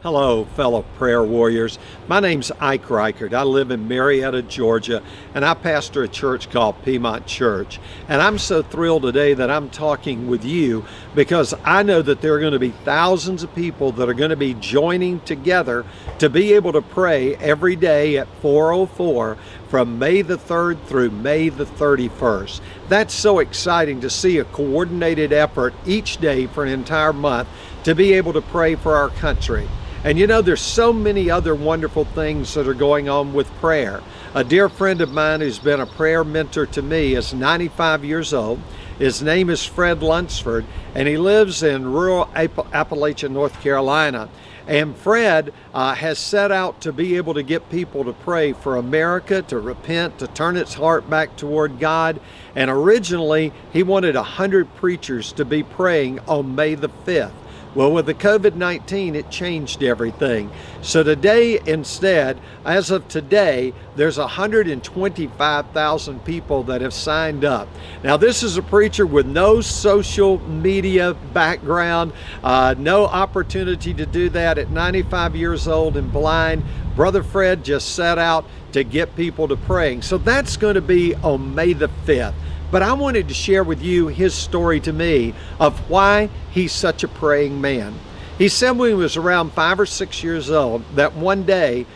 Hello, fellow prayer warriors. My name's Ike Reighard. I live in Marietta, Georgia, and I pastor a church called Piedmont Church. And I'm so thrilled today that I'm talking with you because I know that there are going to be thousands of people that are going to be joining together to be able to pray every day at 4:04 from May the 3rd through May the 31st. That's so exciting to see a coordinated effort each day for an entire month to be able to pray for our country. And you know, there's so many other wonderful things that are going on with prayer. A dear friend of mine who's been a prayer mentor to me is 95 years old. His name is Fred Lunsford, and he lives in rural Appalachia, North Carolina. And Fred has set out to be able to get people to pray for America, to repent, to turn its heart back toward God. And originally, he wanted 100 preachers to be praying on May the 5th. Well, with the COVID-19, it changed everything. So today, instead, as of today, there's 125,000 people that have signed up. Now, this is a preacher with no social media background, no opportunity to do that at 95 years old and blind. Brother Fred just set out to get people to praying. So that's going to be on May the 5th. But I wanted to share with you his story to me of why he's such a praying man. He said when he was around 5 or 6 years old that one day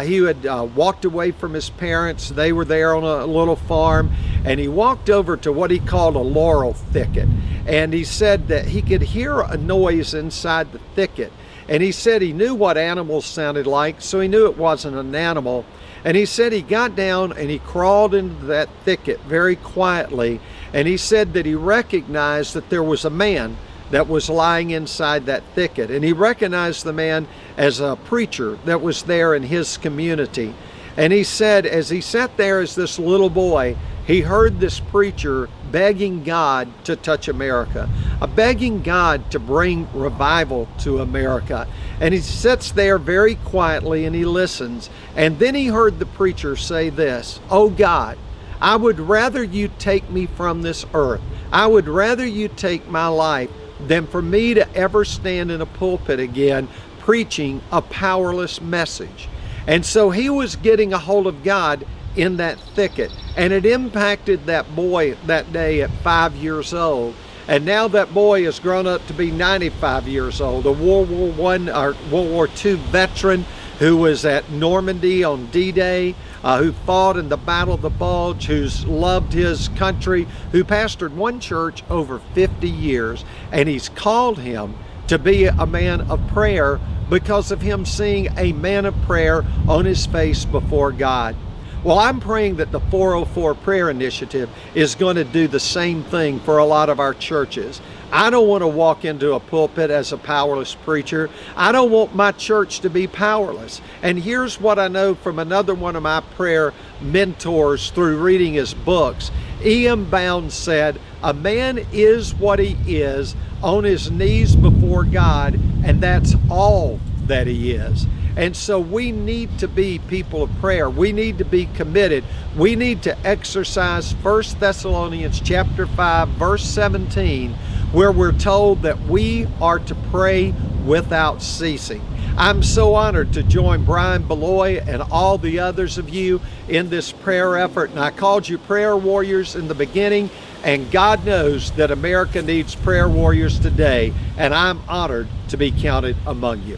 he had walked away from his parents. They were there on a little farm, and he walked over to what he called a laurel thicket. And he said that he could hear a noise inside the thicket. And he said he knew what animals sounded like, so he knew it wasn't an animal. And he said he got down and he crawled into that thicket very quietly. And he said that he recognized that there was a man that was lying inside that thicket. And he recognized the man as a preacher that was there in his community. And he said as he sat there as this little boy, he heard this preacher begging God to touch America, begging God to bring revival to America. And he sits there very quietly and he listens. And then he heard the preacher say this, "Oh God, I would rather you take me from this earth. I would rather you take my life than for me to ever stand in a pulpit again preaching a powerless message." And so he was getting a hold of God in that thicket, and it impacted that boy that day at 5 years old. And now that boy has grown up to be 95 years old, a World War II veteran who was at Normandy on D-Day, who fought in the Battle of the Bulge, who's loved his country, who pastored one church over 50 years, and he's called him to be a man of prayer because of him seeing a man of prayer on his face before God. Well, I'm praying that the 404 Prayer Initiative is going to do the same thing for a lot of our churches. I don't want to walk into a pulpit as a powerless preacher. I don't want my church to be powerless. And here's what I know from another one of my prayer mentors through reading his books. E.M. Bounds said, "A man is what he is on his knees before God, and that's all that he is." And so we need to be people of prayer. We need to be committed. We need to exercise 1 Thessalonians chapter 5, verse 17, where we're told that we are to pray without ceasing. I'm so honored to join Brian Beloy and all the others of you in this prayer effort. And I called you prayer warriors in the beginning, and God knows that America needs prayer warriors today, and I'm honored to be counted among you.